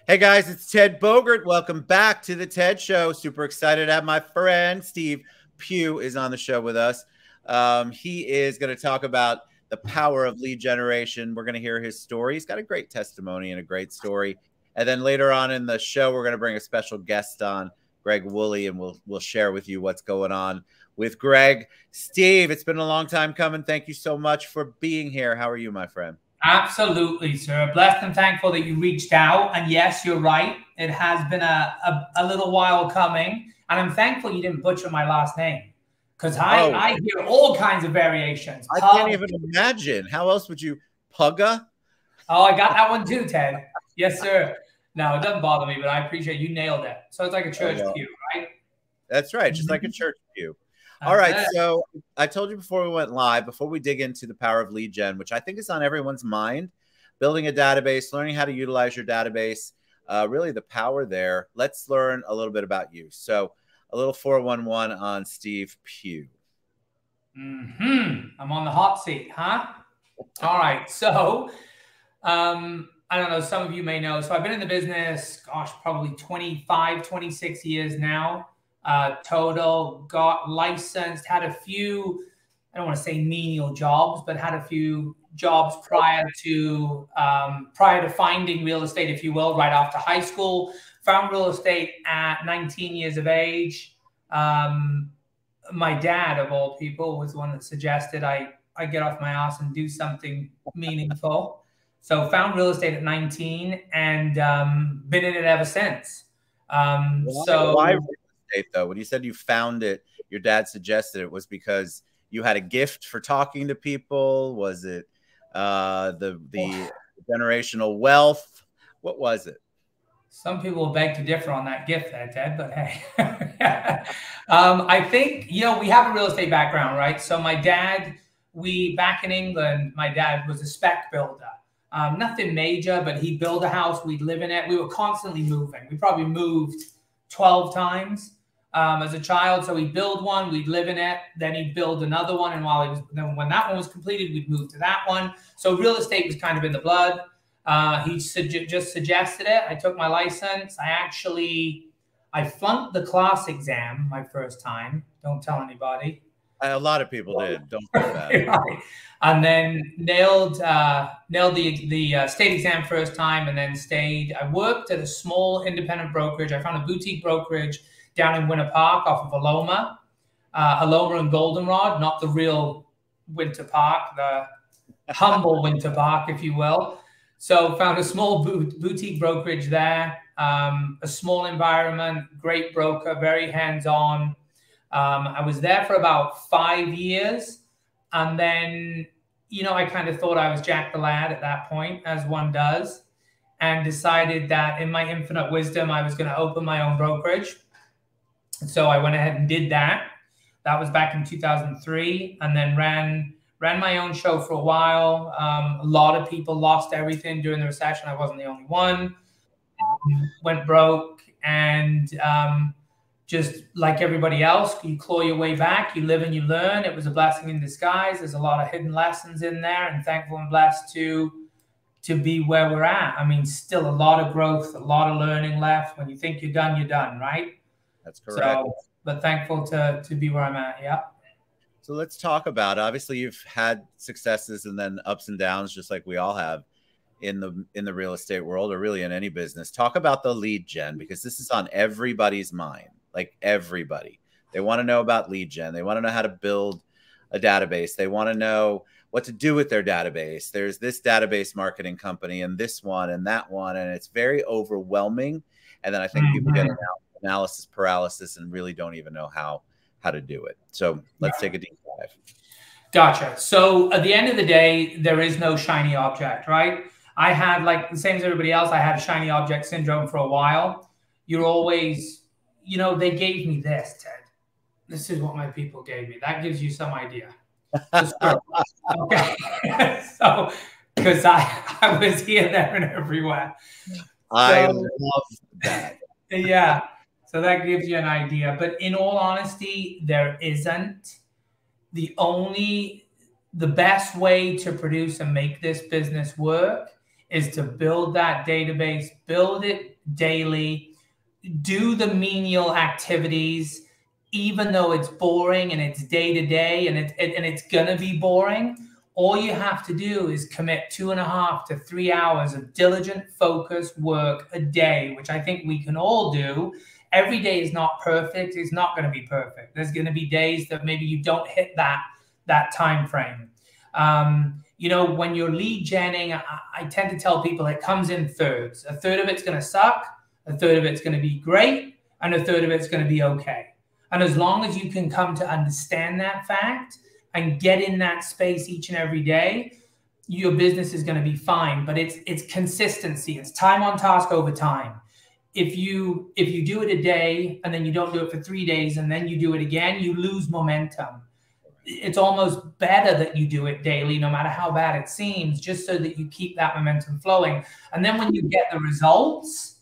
Hey guys, it's Ted Bogert. Welcome back to the Ted Show. Super excited to have my friend Steve Pugh is on the show with us. He is going to talk about the power of lead generation. We're going to hear his story. He's got a great testimony and a great story. And then later on in the show, we're going to bring a special guest on, Greg Woolley, and we'll share with you what's going on with Greg. Steve, it's been a long time coming. Thank you so much for being here. How are you, my friend? Absolutely, sir. Blessed and thankful that you reached out. And yes, you're right. It has been a little while coming. And I'm thankful you didn't butcher my last name, because I hear all kinds of variations. I can't even imagine. How else would you? Pugga? Oh, I got that one too, Ted. Yes, sir. No, it doesn't bother me, but I appreciate you nailed it. So it's like a church pew, right? That's right. Just like a church pew. All right, so I told you before we went live, before we dig into the power of lead gen, which I think is on everyone's mind, building a database, learning how to utilize your database, really the power there. Let's learn a little bit about you. So a little 411 on Steve Pugh. I'm on the hot seat, huh? All right, so I don't know, some of you may know. So I've been in the business, gosh, probably 25, 26 years now. Total, got licensed, had a few, I don't want to say menial jobs, but had a few jobs prior to finding real estate, if you will, right after high school. Found real estate at 19 years of age. My dad, of all people, was the one that suggested I get off my ass and do something meaningful. So found real estate at 19 and been in it ever since. Why though, when you said you found it, your dad suggested it, was because you had a gift for talking to people? Was it the generational wealth? What was it? Some people will beg to differ on that gift there, Ted, but hey. I think, we have a real estate background, right? So my dad, back in England, my dad was a spec builder. Nothing major, but he'd build a house, we'd live in it. We were constantly moving. We probably moved 12 times as a child. So he'd build one, we'd live in it, then he'd build another one. And when that one was completed, we'd move to that one. So real estate was kind of in the blood. He just suggested it. I took my license. I flunked the class exam my first time. Don't tell anybody. A lot of people did. Don't do that. Right. And then nailed the state exam first time, and then stayed. I worked at a small independent brokerage. I found a boutique brokerage down in Winter Park off of Aloma and Goldenrod, not the real Winter Park, the humble Winter Park, if you will. So found a small boutique brokerage there, a small environment, great broker, very hands-on. I was there for about 5 years. And then, I kind of thought I was Jack the Lad at that point, as one does, and decided that in my infinite wisdom, I was going to open my own brokerage. So I went ahead and did that. That was back in 2003, and then ran my own show for a while. A lot of people lost everything during the recession. I wasn't the only one. Went broke, and just like everybody else, you claw your way back, you live and you learn. It was a blessing in disguise. There's a lot of hidden lessons in there, and thankful and blessed to be where we're at. I mean, still a lot of growth, a lot of learning left. When you think you're done, right? That's correct. So, but thankful to be where I'm at, yeah. So let's talk about, obviously you've had successes and then ups and downs, just like we all have in the real estate world, or really in any business. Talk about the lead gen, because this is on everybody's mind. Like everybody, they want to know about lead gen. They want to know how to build a database. They want to know what to do with their database. There's this database marketing company and this one and that one, and it's very overwhelming. And then I think people get analysis paralysis and really don't even know how to do it. So let's take a deep dive. Gotcha. So at the end of the day, there is no shiny object, right? I had, like the same as everybody else, I had a shiny object syndrome for a while. You're always, they gave me this, Ted. This is what my people gave me. That gives you some idea. Okay. So, because I was here, there, and everywhere. I love that. Yeah. So that gives you an idea. But in all honesty, there isn't. The best way to produce and make this business work is to build that database, build it daily, do the menial activities, even though it's boring and it's day to day and it's gonna be boring. All you have to do is commit 2.5 to 3 hours of diligent, focused work a day, which I think we can all do. Every day is not perfect. It's not going to be perfect. There's going to be days that maybe you don't hit that time frame. You know, when you're lead genning, I tend to tell people it comes in thirds. A third of it's going to suck, a third of it's going to be great, and a third of it's going to be okay. And as long as you can come to understand that fact and get in that space each and every day, your business is going to be fine. But it's consistency. It's time on task over time. If you do it a day and then you don't do it for 3 days and then you do it again, you lose momentum. It's almost better that you do it daily, no matter how bad it seems, just so that you keep that momentum flowing. And then when you get the results,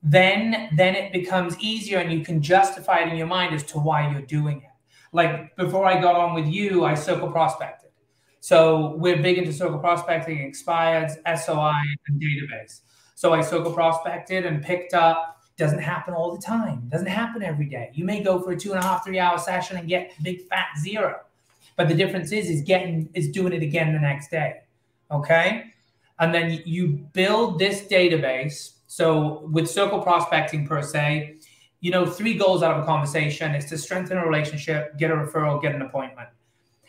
then it becomes easier and you can justify it in your mind as to why you're doing it. Like before I got on with you, I circle prospected. So we're big into circle prospecting, expireds, SOI, and database. So I circle prospected and picked up. Doesn't happen all the time. Doesn't happen every day. You may go for a 2.5, 3 hour session and get big fat 0. But the difference is doing it again the next day. Okay. And then you build this database. So with circle prospecting per se, you know, 3 goals out of a conversation is to strengthen a relationship, get a referral, get an appointment.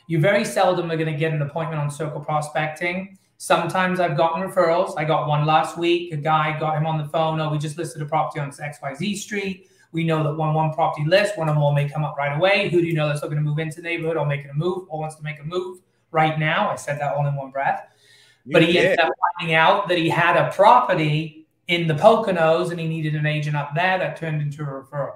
You very seldom are going to get an appointment on circle prospecting. Sometimes I've gotten referrals. I got one last week. A guy, got him on the phone. Oh, we just listed a property on XYZ Street. We know that when one property lists, one or more may come up right away. Who do you know that's looking to move into the neighborhood or making a move or wants to make a move right now? I said that all in one breath. But he ended up finding out that he had a property in the Poconos and he needed an agent up there. That turned into a referral.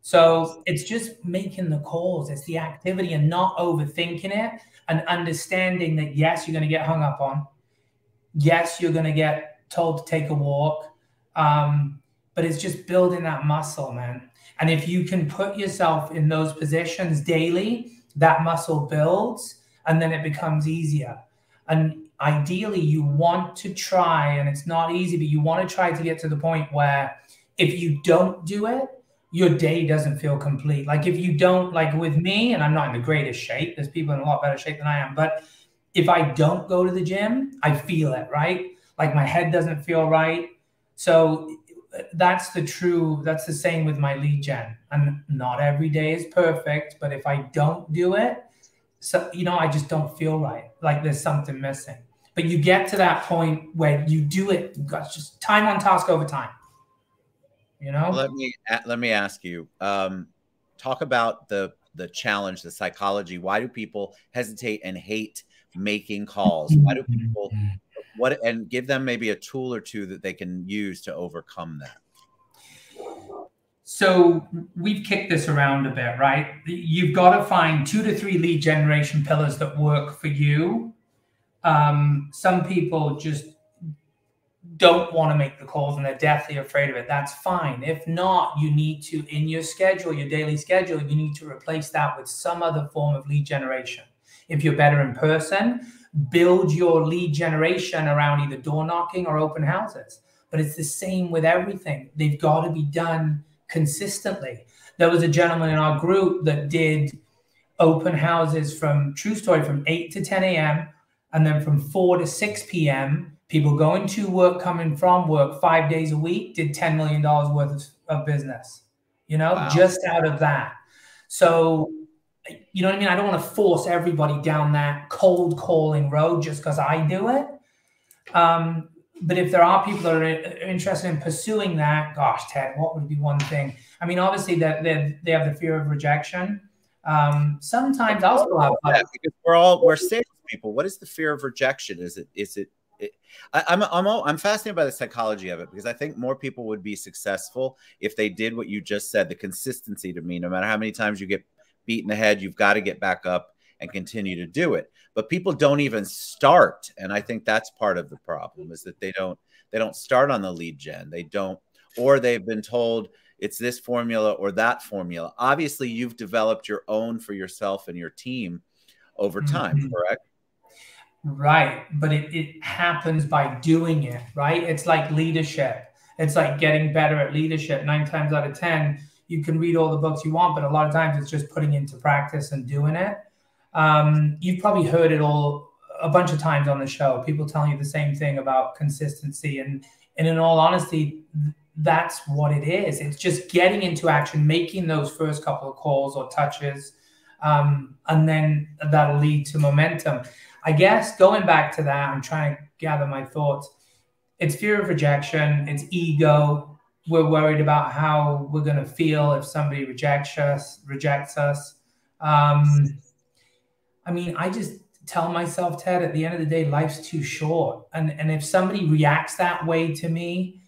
So it's just making the calls. It's the activity and not overthinking it and understanding that, yes, you're going to get hung up on. Yes, you're going to get told to take a walk. But it's just building that muscle, man. And if you can put yourself in those positions daily, that muscle builds and then it becomes easier. And ideally, you want to try, and it's not easy, but you want to try to get to the point where if you don't do it, your day doesn't feel complete. Like if you don't, like with me, and I'm not in the greatest shape, there's people in a lot better shape than I am, but if I don't go to the gym, I feel it, right? Like my head doesn't feel right. So that's the same with my lead gen. And not every day is perfect, but if I don't do it, so, you know, I just don't feel right. Like there's something missing. But you get to that point where you do it. It's just time on task over time. You know. Let me ask you. Talk about the challenge, the psychology. Why do people hesitate and hate making calls? Why do people? And give them maybe a tool or two that they can use to overcome that. So we've kicked this around a bit, right? You've got to find 2 to 3 lead generation pillars that work for you. Some people just don't want to make the calls and they're deathly afraid of it. That's fine. If not, you need to, in your schedule, your daily schedule, you need to replace that with some other form of lead generation. If you're better in person, build your lead generation around either door knocking or open houses. But it's the same with everything. They've got to be done consistently. There was a gentleman in our group that did open houses from, true story, from 8 to 10 a.m. and then from 4 to 6 p.m. People going to work, coming from work 5 days a week, did $10 million worth of business, you know, wow, just out of that. So, you know what I mean? I don't want to force everybody down that cold calling road just because I do it. But if there are people that are interested in pursuing that, gosh, Ted, what would be one thing? I mean, obviously that they have the fear of rejection. Sometimes I'll still have because we're salespeople. What is the fear of rejection? I'm fascinated by the psychology of it because I think more people would be successful if they did what you just said. The consistency to me, no matter how many times you get beat in the head, you've got to get back up and continue to do it. But people don't even start. And I think that's part of the problem is that they don't start on the lead gen. They don't, or they've been told it's this formula or that formula. Obviously you've developed your own for yourself and your team over time, correct? Right. But it happens by doing it, right? It's like leadership. It's like getting better at leadership. 9 times out of 10, you can read all the books you want, but a lot of times it's just putting into practice and doing it. You've probably heard it all a bunch of times on the show, people telling you the same thing about consistency. And in all honesty, that's what it is. It's just getting into action, making those first couple of calls or touches, and then that'll lead to momentum. I guess going back to that, I'm trying to gather my thoughts. It's fear of rejection. It's ego. We're worried about how we're going to feel if somebody rejects us. I mean, I just tell myself, Ted, at the end of the day, life's too short. And if somebody reacts that way to me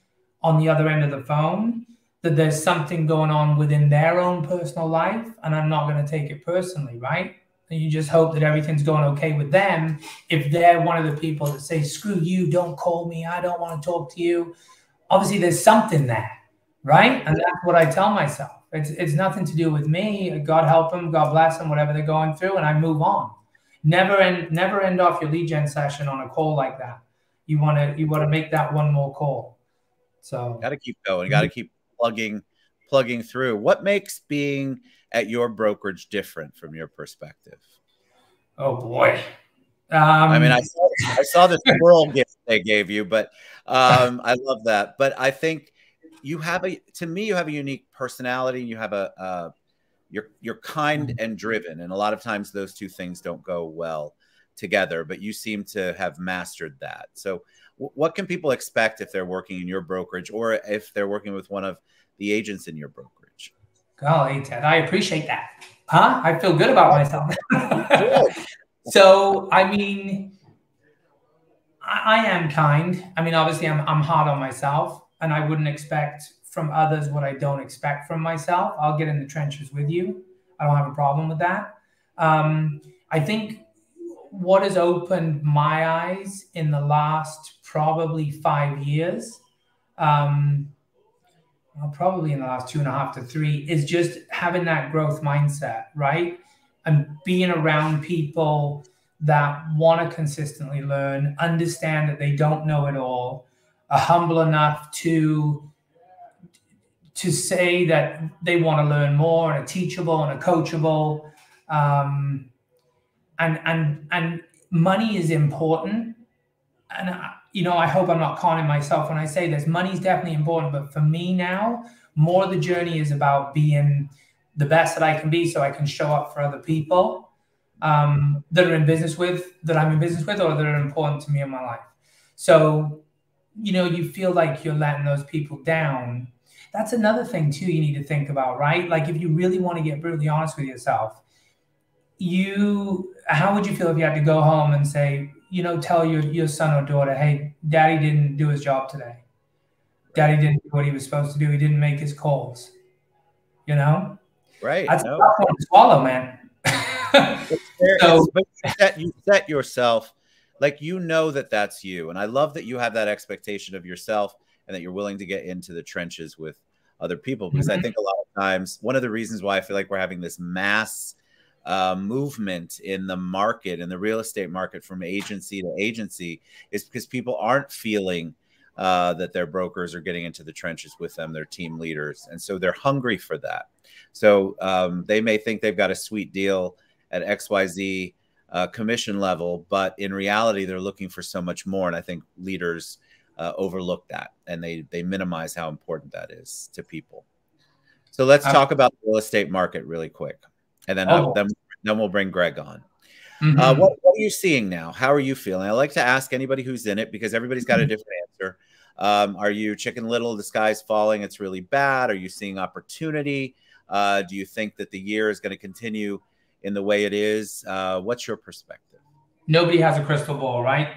on the other end of the phone, that there's something going on within their own personal life, and I'm not going to take it personally, right? And you just hope that everything's going okay with them. If they're one of the people that say, screw you, don't call me, I don't want to talk to you. Obviously, there's something there, right? And that's what I tell myself. It's nothing to do with me. God help them, God bless them, whatever they're going through, and I move on. Never end off your lead gen session on a call like that. You want to make that one more call. So got to keep going. Got to keep plugging through. What makes being at your brokerage different from your perspective? Oh boy. I mean, I saw the squirrel gift they gave you, but I love that. But I think you have a unique personality. You have you're kind and driven, and a lot of times those two things don't go well together, but you seem to have mastered that. So what can people expect if they're working in your brokerage, or if they're working with one of the agents in your brokerage? Golly, Ted, I appreciate that. Huh? I feel good about myself. So, I mean, I am kind. I mean, obviously I'm hard on myself, and I wouldn't expect from others what I don't expect from myself. I'll get in the trenches with you. I don't have a problem with that. I think what has opened my eyes in the last probably 5 years, probably in the last 2.5 to 3, is just having that growth mindset, right? And being around people that want to consistently learn, understand that they don't know it all, are humble enough to say that they want to learn more, and are teachable and are coachable. And money is important. And, I hope I'm not conning myself when I say this. Money is definitely important. But for me now, more the journey is about being the best that I can be, so I can show up for other people that I'm in business with, or that are important to me in my life. So, you feel like you're letting those people down. That's another thing too you need to think about, right? Like, if you really want to get brutally honest with yourself, how would you feel if you had to go home and say, tell your son or daughter, hey, daddy didn't do his job today. Daddy didn't do what he was supposed to do. He didn't make his calls. Right. That's a tough one to swallow, man. But you set yourself, like, that's you. And I love that you have that expectation of yourself, and that you're willing to get into the trenches with other people. Because I think a lot of times, one of the reasons why I feel like we're having this mass movement in the market, in the real estate market, from agency to agency, is because people aren't feeling that their brokers are getting into the trenches with them, their team leaders. And so they're hungry for that. So they may think they've got a sweet deal at XYZ commission level, but in reality, they're looking for so much more. And I think leaders overlook that, and they minimize how important that is to people. So let's talk about the real estate market really quick. And then then we'll bring Greg on. What are you seeing now? How are you feeling? I like to ask anybody who's in it, because everybody's got a different answer. Are you chicken little, the sky's falling, it's really bad? Are you seeing opportunity? Do you think that the year is going to continue in the way it is? What's your perspective? Nobody has a crystal ball, right?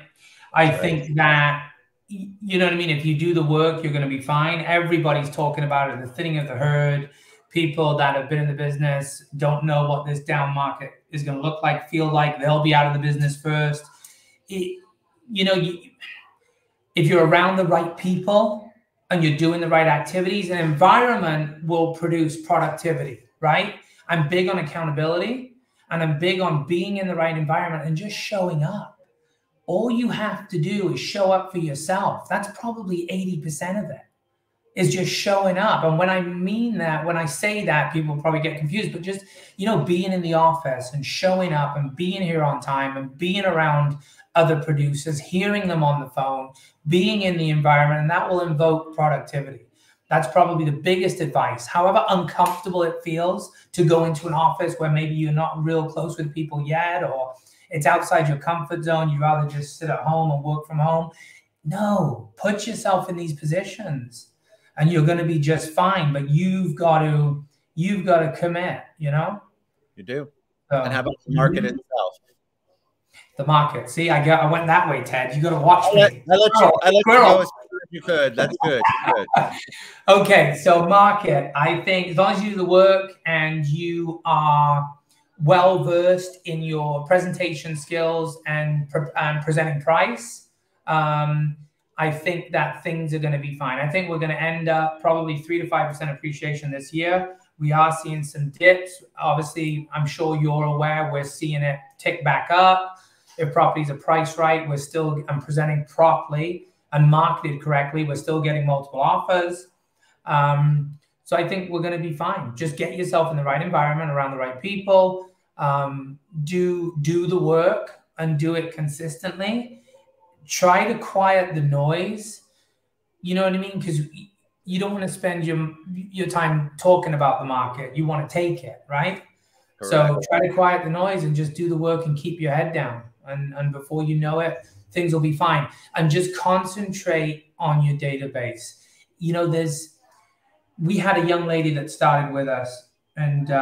I think that, you know what I mean? If you do the work, you're going to be fine. Everybody's talking about it, the thinning of the herd. People that have been in the business don't know what this down market is going to look like, feel like. They'll be out of the business first. If you're around the right people and you're doing the right activities, an environment will produce productivity, right? I'm big on accountability, and I'm big on being in the right environment and just showing up, All you have to do is show up for yourself. That's probably 80% of it, is just showing up. And when I mean that, when I say that, people probably get confused, but just, being in the office and showing up and being here on time and being around other producers, hearing them on the phone, being in the environment, and that will invoke productivity. That's probably the biggest advice. However uncomfortable it feels to go into an office where maybe you're not real close with people yet, or it's outside your comfort zone, you'd rather just sit at home and work from home. No, put yourself in these positions and you're going to be just fine, but you've got to commit, You do. So, and how about the market itself? The market. See, I went that way, Ted. You got to watch me. I let you go as far as you could. That's good. Good. Okay, so market. I think as long as you do the work and you are well versed in your presentation skills and presenting price, I think that things are going to be fine. I think we're going to end up probably 3 to 5% appreciation this year. We are seeing some dips. Obviously, I'm sure you're aware we're seeing it tick back up. If properties are priced right, we're still presenting properly and marketed correctly. We're still getting multiple offers. So I think we're going to be fine. Just get yourself in the right environment, around the right people. Do the work and do it consistently. Try to quiet the noise. You know what I mean? Because you don't want to spend your time talking about the market. You want to take it, right? Correct. So try to quiet the noise and just do the work and keep your head down. And before you know it, things will be fine. And just concentrate on your database. We had a young lady that started with us, and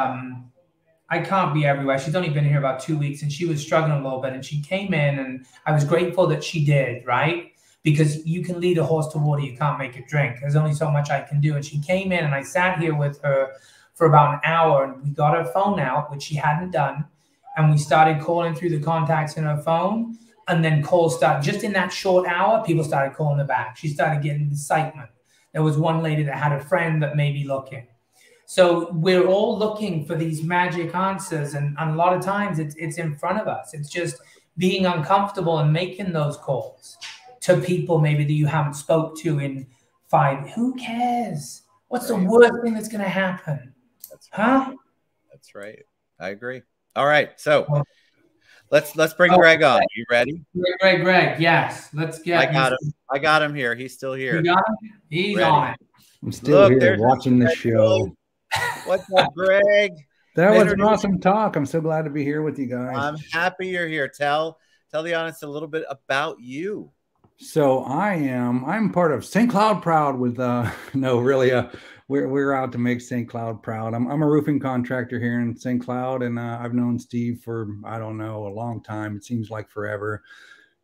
I can't be everywhere. She's only been here about 2 weeks, and she was struggling a little bit. And she came in, and I was grateful that she did, right? Because you can lead a horse to water, you can't make it drink. There's only so much I can do. And she came in, and I sat here with her for about an hour, and we got her phone out, which she hadn't done. And we started calling through the contacts in her phone. And then calls started, just in that short hour, people started calling her back. She started getting excitement. There was one lady that had a friend that may be looking. So we're all looking for these magic answers. And a lot of times it's in front of us. It's just being uncomfortable and making those calls to people maybe that you haven't spoke to in 5. Who cares? What's the worst thing that's going to happen? That's right. Huh? That's right. I agree. All right. So let's bring Greg on. You ready? Greg. Yes. Let's get. I got him here. He's still here. You got him? He's ready. On it. I'm still here watching the show. What's up, Greg? That was an awesome talk. I'm so glad to be here with you guys. I'm happy you're here. Tell the audience a little bit about you. So I'm part of St. Cloud Proud with we're out to make St. Cloud proud. I'm a roofing contractor here in St. Cloud, and I've known Steve for, I don't know, a long time. It seems like forever.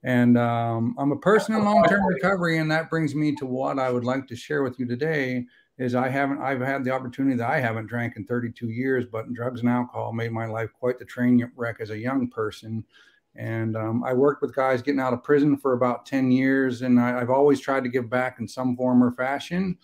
And I'm a person in long-term recovery, and that brings me to what I would like to share with you today is I've had the opportunity that I haven't drank in 32 years, but drugs and alcohol made my life quite the train wreck as a young person. And I worked with guys getting out of prison for about 10 years, and I've always tried to give back in some form or fashion.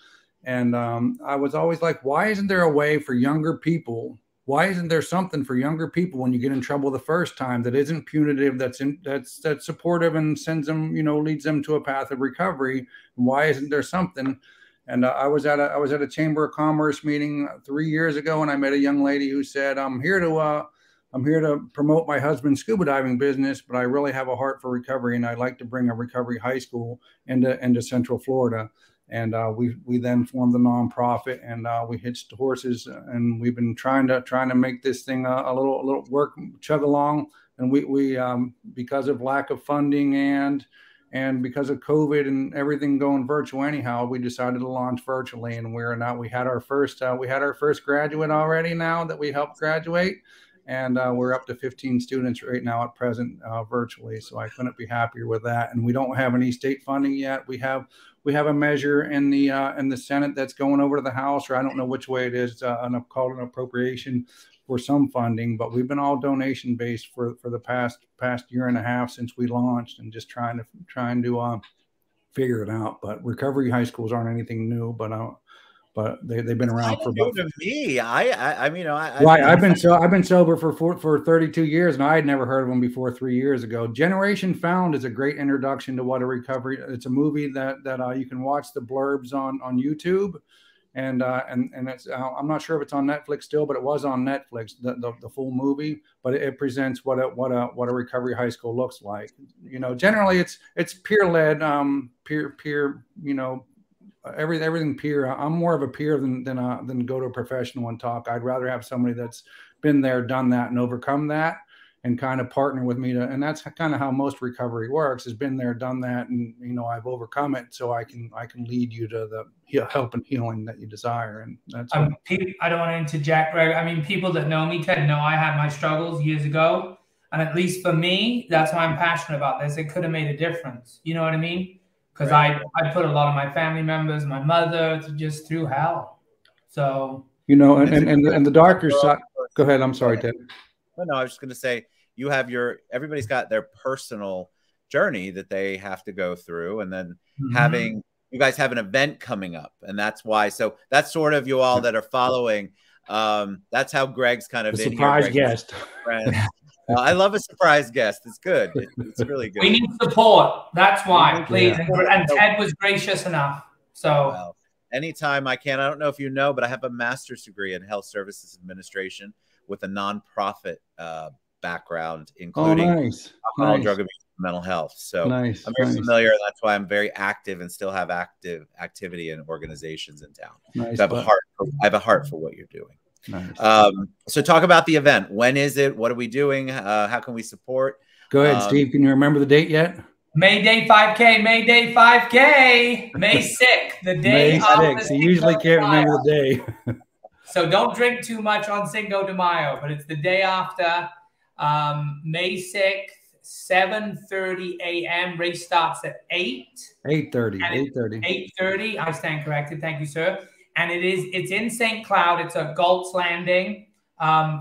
And I was always like, why isn't there a way for younger people? Why isn't there something for younger people when you get in trouble the first time that isn't punitive, that's supportive and sends them, leads them to a path of recovery? Why isn't there something? And I was at a Chamber of Commerce meeting 3 years ago, and I met a young lady who said, I'm here to promote my husband's scuba diving business, but I really have a heart for recovery, and I'd like to bring a recovery high school into Central Florida. And we then formed the nonprofit, and we hitched horses, and we've been trying to make this thing a little work, chug along. And we because of lack of funding and because of COVID and everything going virtual anyhow, we decided to launch virtually. And we had our first graduate already now that we helped graduate. And we're up to 15 students right now at present virtually. So I couldn't be happier with that. And we don't have any state funding yet. We have a measure in the Senate that's going over to the House, or I don't know which way it is, called an appropriation for some funding. But we've been all donation based for the past year and a half since we launched, and just trying to figure it out. But recovery high schools aren't anything new, but but they've been around for about. To me, I mean, right. I've been sober for 32 years, and I had never heard of them before 3 years ago. Generation Found is a great introduction to what a recovery. It's a movie that you can watch the blurbs on YouTube, and it's I'm not sure if it's on Netflix still, but it was on Netflix, the full movie. But it presents what a recovery high school looks like. You know, generally it's peer led, peer. You know. Everything peer. I'm more of a peer than go to a professional and talk. I'd rather have somebody that's been there, done that, and overcome that, and kind of partner with me and that's kind of how most recovery works. Has been there, done that, and you know I've overcome it, so I can lead you to the help and healing that you desire. And that's. I don't want to interject, Greg. I mean, people that know me, Ted, know I had my struggles years ago, and at least for me, that's why I'm passionate about this. It could have made a difference. You know what I mean? Because I put a lot of my family members, my mother, just through hell. So you know, and the darker side. Go ahead. I'm sorry, Ted. No, I was just going to say everybody's got their personal journey that they have to go through, and then you guys have an event coming up, and that's why. So that's sort of you all that are following. That's how Greg's kind of a surprise guest. I love a surprise guest. It's good. It's really good. We need support. That's why, please. Yeah. And Ted was gracious enough. So anytime I can. I don't know if you know, but I have a master's degree in health services administration with a nonprofit background, including alcohol, drug abuse, and mental health. So I'm very familiar. That's why I'm very active and still have activity in organizations in town. So I have a heart for what you're doing. Nice. So talk about the event. When is it? What are we doing? How can we support? Go ahead, Steve. Can you remember the date yet? May Day 5K, May Day 5K, May 6th, the day May 6th. You usually can't remember the day. So don't drink too much on Cinco de Mayo, but it's the day after, May 6th, 7:30 a.m. Race starts at 8:30. 8:30. I stand corrected. Thank you, sir. And it's in St. Cloud. It's a Galt's Landing.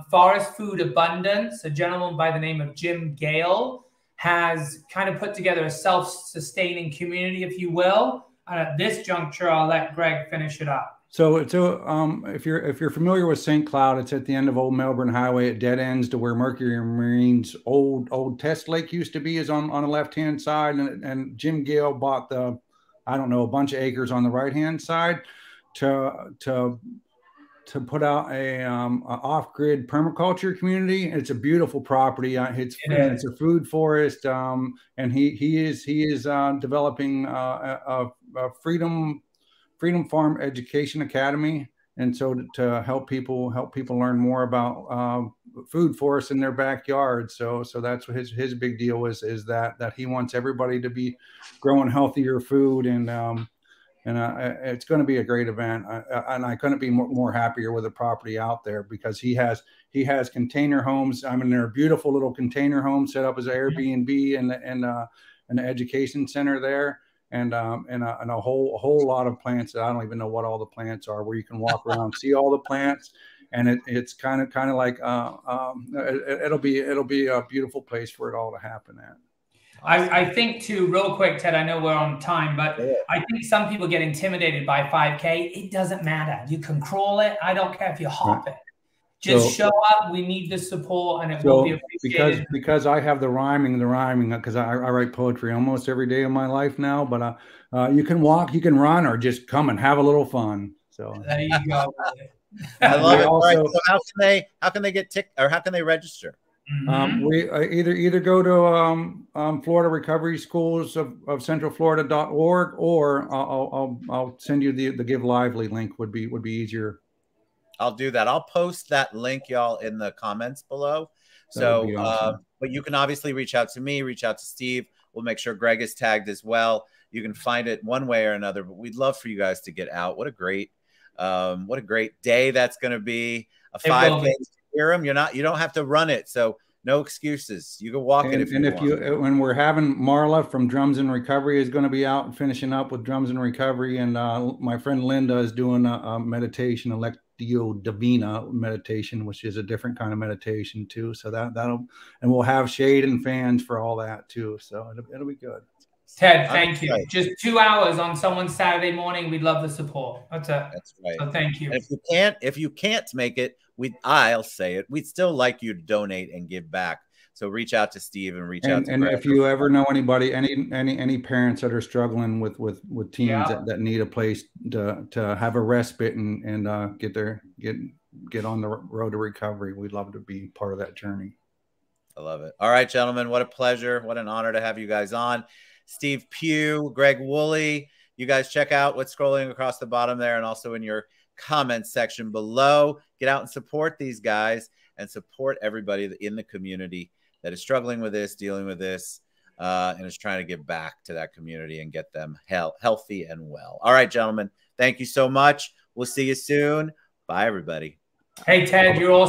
Forest Food Abundance, a gentleman by the name of Jim Gale, has kind of put together a self-sustaining community, if you will. And at this juncture, I'll let Greg finish it up. So if you're familiar with St. Cloud, it's at the end of Old Melbourne Highway. It dead ends to where Mercury Marine's old test lake used to be, is on the left-hand side. And Jim Gale bought a bunch of acres on the right-hand side to put out a off-grid permaculture community. It's a beautiful property. It's a food forest, and he is developing a Freedom Farm Education Academy, and so to help people learn more about food forests in their backyard. So that's what his big deal is that he wants everybody to be growing healthier food, and it's going to be a great event. And I couldn't be more happier with the property out there, because he has container homes. I mean, they're beautiful little container homes set up as an Airbnb and an education center there, and a whole lot of plants that I don't even know what all the plants are, where you can walk around, see all the plants. And it's kind of like it'll be a beautiful place for it all to happen at. I think too, real quick, Ted, I know we're on time, but I think some people get intimidated by 5K. It doesn't matter. You can crawl it. I don't care if you hop it. Just show up. We need the support, and it will be appreciated. Because I have the rhyming, because I write poetry almost every day of my life now. But you can walk, you can run, or just come and have a little fun. So there you go. I love it. All right, so how can they get or how can they register? We either go to Florida Recovery Schools of Central Florida.org, or I'll send you the Give Lively link. Would be easier. I'll do that. I'll post that link, y'all, in the comments below. So, awesome. But you can obviously reach out to me, reach out to Steve. We'll make sure Greg is tagged as well. You can find it one way or another, but we'd love for you guys to get out. What a great day that's going to be. A 5K. You don't have to run it, so no excuses. You can walk it if you want. When we're having Marla from Drums and Recovery is going to be out and finishing up with Drums and Recovery, and my friend Linda is doing a meditation, Lectio Divina meditation, which is a different kind of meditation too. So and we'll have shade and fans for all that too. So it'll be good. Ted, thank you. Just 2 hours on someone's Saturday morning. We'd love the support. That's right. So thank you. And if you can't make it, I'll say it. We'd still like you to donate and give back. So reach out to Steve and reach out to Greg. If you ever know anybody, any parents that are struggling with teens that need a place to have a respite and get on the road to recovery, we'd love to be part of that journey. I love it. All right, gentlemen, what a pleasure. What an honor to have you guys on. Steve Pugh, Greg Woolley. You guys check out what's scrolling across the bottom there and also in your comments section below. Get out and support these guys and support everybody in the community that is struggling with this, dealing with this, and is trying to give back to that community and get them healthy and well. All right, gentlemen, thank you so much. We'll see you soon. Bye, everybody. Hey, Ted, you're all